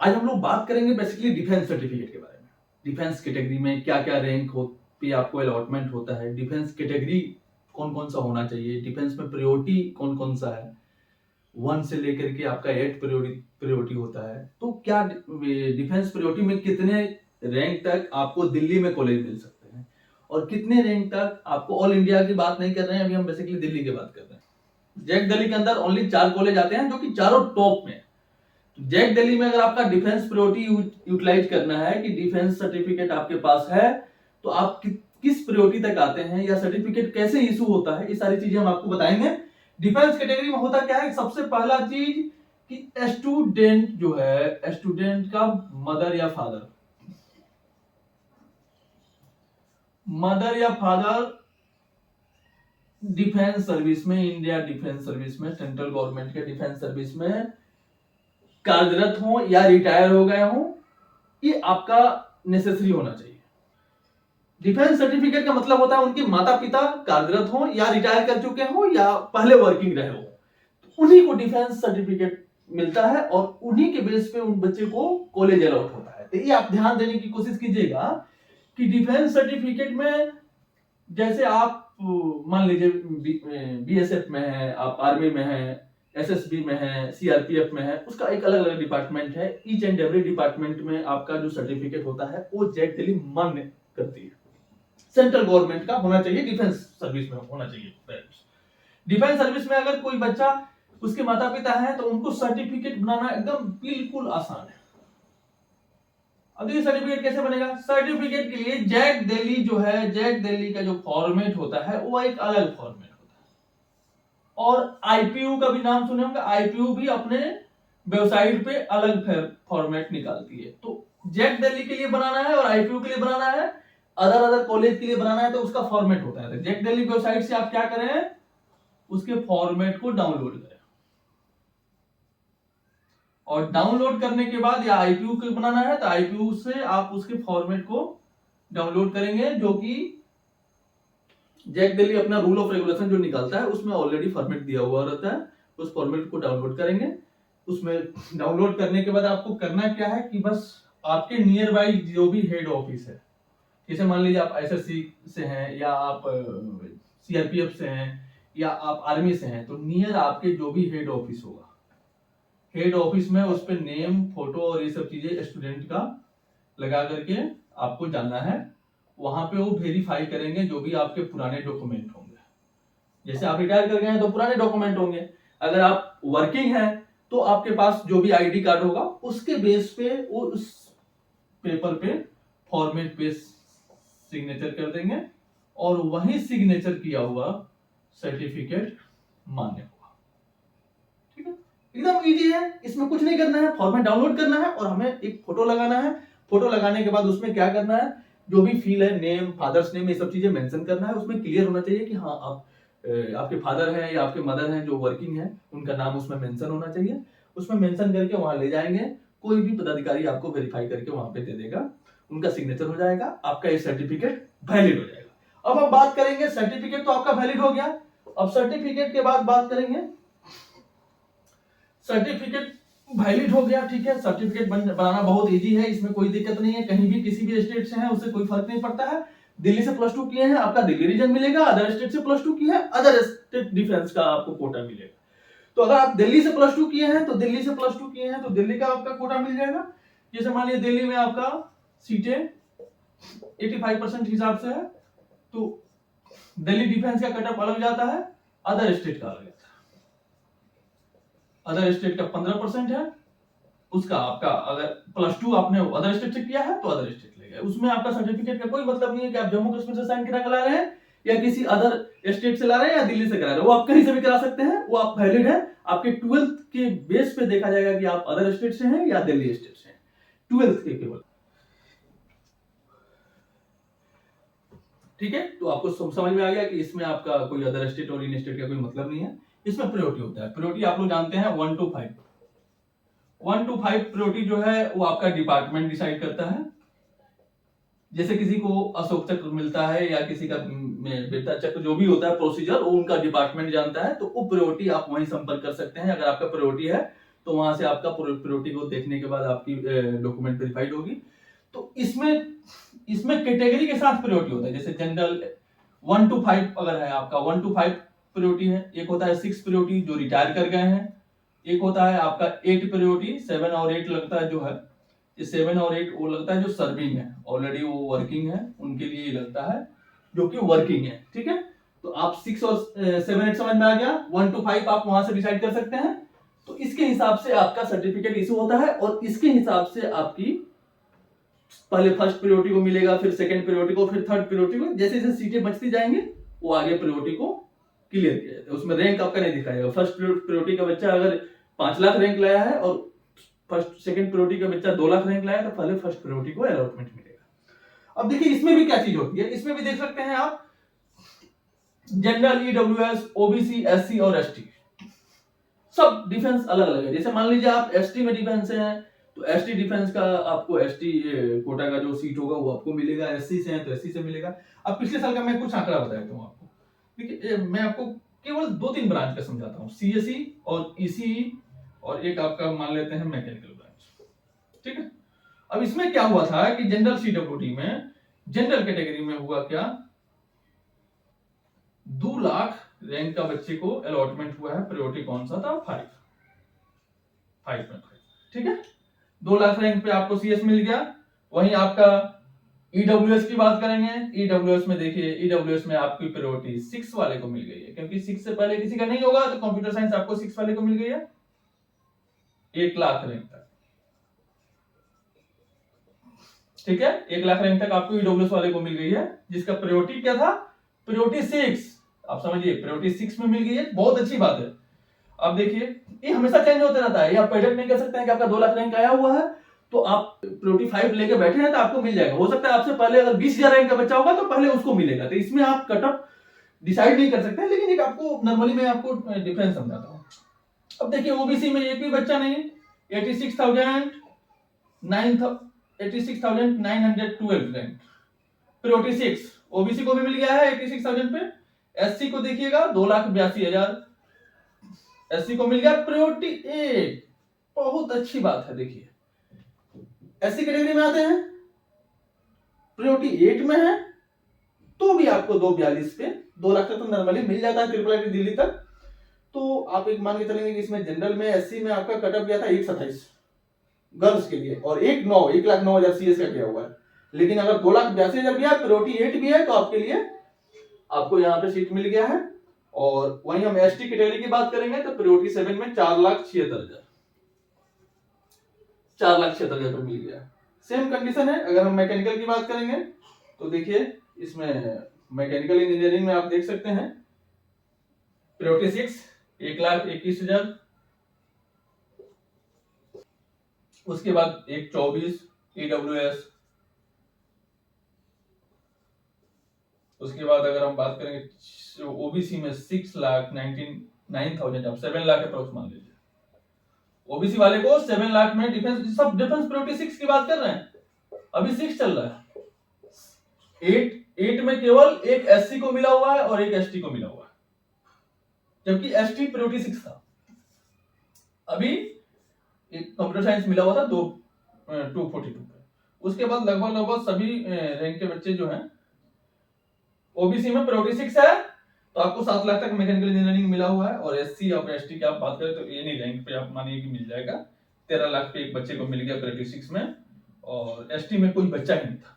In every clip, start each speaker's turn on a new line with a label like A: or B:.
A: आज हम लोग बात करेंगे बेसिकली डिफेंस सर्टिफिकेट के बारे में। डिफेंस कैटेगरी में क्या क्या रैंक पे आपको अलॉटमेंट होता है, डिफेंस कैटेगरी कौन कौन सा होना चाहिए, डिफेंस में प्रायोरिटी कौन कौन सा है, 1 से लेकर के आपका 8 प्रायोरिटी होता है। तो क्या डिफेंस प्रायोरिटी में कितने रैंक तक आपको दिल्ली में कॉलेज मिल सकते हैं और कितने रैंक तक आपको, ऑल इंडिया की बात नहीं कर रहे हैं, अभी हम बेसिकली दिल्ली की बात कर रहे हैं। जैक दिल्ली के अंदर ओनली 4 कॉलेज आते हैं जो कि चारों टॉप में। जैक दिल्ली में अगर आपका डिफेंस प्रायोरिटी यूटिलाइज करना है कि डिफेंस सर्टिफिकेट आपके पास है तो आप किस प्रायोरिटी तक आते हैं या सर्टिफिकेट कैसे इशू होता है, ये सारी चीजें हम आपको बताएंगे। डिफेंस कैटेगरी में होता क्या है, सबसे पहला चीज कि स्टूडेंट जो है, स्टूडेंट का मदर या फादर डिफेंस सर्विस में, इंडिया डिफेंस सर्विस में, सेंट्रल गवर्नमेंट के डिफेंस सर्विस में कार्यरत हो या रिटायर हो गए हो, ये आपका नेसेसरी होना चाहिए। डिफेंस सर्टिफिकेट का मतलब होता है उनके माता पिता कार्यरत हो या रिटायर कर चुके हो या पहले वर्किंग रहे हो, तो उन्हीं को डिफेंस सर्टिफिकेट मिलता है और उन्हीं के बेस पे उन बच्चे को कॉलेज अलॉट होता है। तो ये आप ध्यान देने की कोशिश कीजिएगा कि डिफेंस सर्टिफिकेट में जैसे आप मान लीजिए बीएसएफ में है, आप आर्मी में है, एसएसबी में है, सीआरपीएफ में है, उसका एक अलग अलग डिपार्टमेंट है। ईच एंड एवरी डिपार्टमेंट में आपका जो सर्टिफिकेट होता है वो जैक दिल्ली मान्य करती है। सेंट्रल गवर्नमेंट का होना चाहिए, डिफेंस सर्विस में होना चाहिए। डिफेंस सर्विस में अगर कोई बच्चा, उसके माता पिता हैं, तो उनको सर्टिफिकेट बनाना एकदम बिल्कुल आसान है। अब ये सर्टिफिकेट कैसे बनेगा? सर्टिफिकेट के लिए जैक दिल्ली जो है, जैक दिल्ली का जो फॉर्मेट होता है वो एक अलग फॉर्मेट होता है। और आईपीयू का भी नाम सुने होंगे, आईपीयू भी अपने वेबसाइट पे अलग फॉर्मेट निकालती है। तो जैक दिल्ली के लिए बनाना है और आईपीयू के लिए बनाना है, अदर कॉलेज के लिए बनाना है, तो उसका फॉर्मेट होता है। जैक दिल्ली वेबसाइट से आप क्या करें, उसके फॉर्मेट को डाउनलोड करें और डाउनलोड करने के बाद, या आईपीयू को बनाना है तो आईपीयू से आप उसके फॉर्मेट को डाउनलोड करेंगे, जो कि जैक दिल्ली अपना रूल ऑफ रेगुलेशन जो निकालता है उसमें ऑलरेडी फॉर्मेट दिया हुआ रहता है। उस फॉर्मेट को डाउनलोड करेंगे। उसमें डाउनलोड करने के बाद आपको करना क्या है कि बस आपके नियर बाई जो भी हेड ऑफिस है, जैसे मान लीजिए आप एसएससी से हैं या आप सीआरपीएफ से हैं या आप आर्मी से हैं, तो नियर आपके जो भी हेड ऑफिस होगा, हेड ऑफिस में उस पर नेम, फोटो और ये सब चीजें स्टूडेंट का लगा करके आपको जाना है। वहां पे वो वेरीफाई करेंगे जो भी आपके पुराने डॉक्यूमेंट होंगे। जैसे आप रिटायर कर गए हैं तो पुराने डॉक्यूमेंट होंगे, अगर आप वर्किंग हैं तो आपके पास जो भी आईडी कार्ड होगा उसके बेस पे वो उस पेपर पे फॉर्मेट पे सिग्नेचर कर देंगे और वही सिग्नेचर किया हुआ सर्टिफिकेट मान्य होगा। ठीक है, एकदम इजी है, इसमें कुछ नहीं करना है, फॉर्मेट डाउनलोड करना है और हमें एक फोटो लगाना है। फोटो लगाने के बाद उसमें क्या करना है, जो भी फील है, नेम, फादर्स नेम, ये सब चीजें मेंशन करना है। उसमें क्लियर होना चाहिए कि हाँ आप आपके फादर हैं या आपके मदर हैं जो वर्किंग है, उनका नाम उसमें मेंशन होना चाहिए। उसमें मेंशन करके वहां ले जाएंगे, कोई भी पदाधिकारी आपको वेरीफाई करके वहां पे दे देगा, उनका सिग्नेचर हो जाएगा, आपका ये सर्टिफिकेट वैलिड हो जाएगा। अब हम बात करेंगे, सर्टिफिकेट तो आपका वैलिड हो गया, अब सर्टिफिकेट के बाद बात करेंगे, सर्टिफिकेट वैलिड हो गया, ठीक है, सर्टिफिकेट बनाना बहुत इजी है, इसमें कोई दिक्कत नहीं है। कहीं भी किसी भी स्टेट से हैं उससे कोई फर्क नहीं पड़ता है। दिल्ली से प्लस 2 किए हैं, आपका दिल्ली रीजन मिलेगा, अदर स्टेट से +2 किए हैं, अदर स्टेट डिफेंस का आपको कोटा मिलेगा। तो अगर आप दिल्ली से +2 किए हैं तो दिल्ली से +2 किए हैं तो दिल्ली का आपका कोटा मिल जाएगा। जैसे मान लीजिए दिल्ली में आपका सीटें 85% हिसाब से है, तो दिल्ली डिफेंस का कट ऑफ अलग जाता है, अदर स्टेट का अलग जाता है। अदर स्टेट का 15% है, उसका आपका अगर +2 आपने अदर स्टेट से किया है तो अदर स्टेट लेगा। उसमें आपका सर्टिफिकेट का कोई मतलब नहीं है कि आप जम्मू कश्मीर से साइन करा रहे हैं या किसी अदर स्टेट से ला रहे हैं या दिल्ली से करा रहे हैं, वो आप कहीं से भी करा सकते हैं, वो आप वैलिड है। आपके 12th के बेस पे देखा जाएगा कि आप अदर स्टेट से हैं या दिल्ली स्टेट से हैं, 12th के केवल। ठीक है, तो आपको समझ में आ गया कि इसमें आपका कोई अदर स्टेट और इन स्टेट का कोई मतलब नहीं है। इसमें प्रायोरिटी होता है, प्रायोरिटी आप लोग जानते हैं 1 to 5। 1 to 5 प्रायोरिटी जो है वो आपका डिपार्टमेंट डिसाइड करता है। जैसे किसी को अशोक चक्र मिलता है या किसी का बेटा चक्र, जो भी होता है प्रोसीजर, वो उनका डिपार्टमेंट जानता है, तो वो प्रायोरिटी आप वहीं संपर्क कर सकते हैं। अगर आपका प्रायोरिटी है तो वहां से आपका प्रायोरिटी को देखने के बाद आपकी डॉक्यूमेंट वेरीफाइड होगी। तो इसमें कैटेगरी के साथ प्रायोरिटी होता है, जैसे जनरल 1 to 5 अगर है आपका 1 to 5 प्रायोरिटी है, एक होता है 6 प्रायोरिटी जो रिटायर कर गए हैं, एक होता है आपका 8 प्रायोरिटी, 7 और 8 लगता है जो है, ये 7 और 8 वो लगता है जो सर्विंग है, ऑलरेडी वो वर्किंग है, उनके लिए लगता है जो कि वर्किंग है। ठीक है, तो आप 6 और 7 8 समझ में आ गया। 1 to 5 आप वहां से डिसाइड कर सकते हैं। तो इसके हिसाब से आपका सर्टिफिकेट इशू होता है और इसके हिसाब से आपकी पहले फर्स्ट प्रायोरिटी को मिलेगा, फिर सेकंड प्रायोरिटी को, फिर थर्ड प्रायोरिटी को, जैसे जैसे सीटें बचती जाएंगे वो आगे प्रायोरिटी को क्लियर किया जाता है। उसमें रैंक आपका नहीं दिखाएगा। फर्स्ट प्रायोरिटी का बच्चा अगर 5 लाख रैंक लाया है और फर्स्ट सेकंड प्रायोरिटी का बच्चा 2 लाख रैंक लाया है तो पहले फर्स्ट प्रायोरिटी को अलॉटमेंट मिलेगा। अब देखिए इसमें भी क्या चीज होती है, इसमें भी देख सकते हैं आप जनरल, ईडब्ल्यूएस, ओबीसी, एससी और एसटी, सब डिफेंस अलग अलग है। जैसे मान लीजिए आप एसटी में डिफेंस से हैं तो एसटी डिफेंस का आपको एसटी कोटा का जो सीट होगा वो आपको मिलेगा, एससी से हैं तो एससी से मिलेगा। अब पिछले साल का मैं कुछ आंकड़ा बता देता हूँ आपको। देखिए मैं आपको केवल 2-3 ब्रांच का समझाता हूँ, सीएसई और ईसीई और एक आपका मान लेते हैं मैकेनिकल ब्रांच। ठीक है, अब इसमें क्या हुआ था कि जनरल सीडब्ल्यूडी में जनरल कैटेगरी में हुआ क्या, 2 लाख रैंक का बच्चे को अलॉटमेंट हुआ है। प्रायोरिटी कौन सा था, 5.5। ठीक है, 2 लाख रैंक पे आपको सीएस मिल गया। वहीं आपका ईडब्ल्यूएस की बात करेंगे, ईडब्ल्यूएस में देखिए, ईडब्ल्यूएस में आपकी प्रायोरिटी 6 वाले को मिल गई है, क्योंकि 6 से पहले किसी का नहीं होगा, तो कंप्यूटर साइंस आपको 6 वाले को मिल गई है 1 लाख रैंक तक। ठीक है, 1 लाख रैंक तक आपको ईडब्ल्यूएस वाले को मिल गई है, जिसका प्रायोरिटी क्या था, प्रायोरिटी 6। आप समझिए प्रायोरिटी 6 में मिल गई है, बहुत अच्छी बात है। अब देखिए ये हमेशा चेंज होता रहता है, आप प्रेडिक्ट नहीं कर सकते हैं कि आपका 2 लाख रैंक आया हुआ है तो आप प्रायोरिटी 5 लेके बैठे हैं तो आपको मिल जाएगा। हो सकता है आपसे पहले अगर 20,000 रैंक का बच्चा होगा तो पहले उसको मिलेगा। तो इसमें आप कट ऑफ डिसाइड नहीं कर सकते, लेकिन एक आपको नॉर्मली मैं आपको डिफरेंस समझाता हूँ। अब देखिए ओबीसी में एक भी बच्चा नहीं, 86,912 रैंक, प्रायोरिटी 6 ओबीसी को भी मिल गया है 86,000 पे। एससी को देखिएगा 2,82,000 एससी को मिल गया प्रायोरिटी 8। बहुत अच्छी बात है। देखिए एससी कैटेगरी में आते हैं, प्रायोरिटी 8 में है तो भी आपको 242 पे 2 लाख तक तो नॉर्मली मिल जाता है ट्रिपल आईटी दिल्ली तक। तो आप एक मान के चलेंगे कि इसमें जनरल में एससी में आपका कटअप गया था 127 गर्ल्स के लिए और 1,09,000 सीएस का गया हुआ है। लेकिन अगर 2,82,000 भी है, प्रायोरिटी 8 भी है, तो आपके लिए आपको यहाँ पे सीट मिल गया है। और वहीं हम एसटी कैटेगरी की बात करेंगे तो प्रायोरिटी 7 में 4,76,000 पर मिल गया। सेम कंडीशन है अगर हम मैकेनिकल की बात करेंगे तो देखिए इसमें मैकेनिकल इंजीनियरिंग में आप देख सकते हैं प्रायोरिटी 6 1,21,000, उसके बाद 1,24 ईडब्ल्यूएस, उसके बाद अगर हम बात करेंगे ओबीसी में 6,99,000, 7 लाख अप्रोक्स मान लीजिए। ओबीसी वाले को 7 लाख में डिफेंस, सब डिफेंस प्रायोरिटी 6 की बात कर रहे हैं, अभी 6 चल रहा है। 8 में केवल एक एससी को मिला हुआ है और एक एसटी को मिला हुआ है, जबकि एसटी प्रायोरिटी 6 था। अभी एक कंप्यूटर साइंस मिला हुआ था 242 पे। उसके बाद लगभग सभी रैंक के बच्चे जो हैं, ओबीसी में प्रायोरिटी 6 है तो आपको 7 लाख तक मैकेनिकल इंजीनियरिंग मिला हुआ है। और एससी और एसटी की आप बात करें तो एनी रैंक पे आप मानिए कि मिल जाएगा, 13 लाख पे एक बच्चे को मिल गया प्रायोरिटी 6 में। और एसटी में कोई बच्चा नहीं था,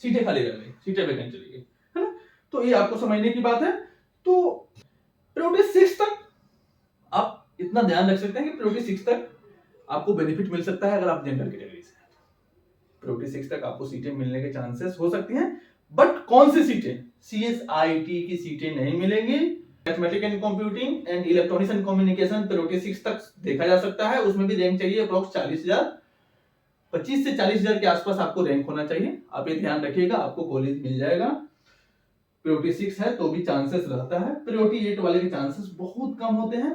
A: सीटें खाली रह गई, सीटें वैकेंट चली गई, है ना। तो ये आपको समझने की बात है। तो प्रायोरिटी 6 तक आप इतना ध्यान रख सकते हैं कि प्रायोरिटी 6 तक आपको बेनिफिट मिल सकता है अगर आप जनरल कैटेगरी से। प्रायोरिटी 6 तक आपको सीटें मिलने के चांसेस हो सकती हैं, बट कौन सी सीटें, सीएसआईटी की सीटें नहीं मिलेंगी। Mathematics and computing and electronics and communication priority 6 तक देखा जा सकता है, उसमें भी रैंक चाहिए अप्रोक्स 40,000, 25 से 40,000 के आसपास आपको रैंक होना चाहिए। आप ये ध्यान रखिएगा, आपको कॉलेज मिल जाएगा। प्रायोरिटी 6 है तो भी चांसेस रहता है, प्रायोरिटी 8 वाले के चांसेस बहुत कम होते हैं।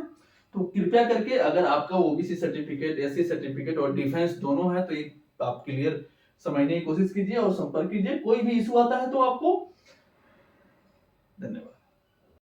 A: तो कृपया करके अगर आपका ओबीसी सर्टिफिकेट, एससी सर्टिफिकेट और डिफेंस दोनों है तो ये आप क्लियर समझने की कोशिश कीजिए और संपर्क कीजिए। कोई भी इशू आता है तो आपको। धन्यवाद।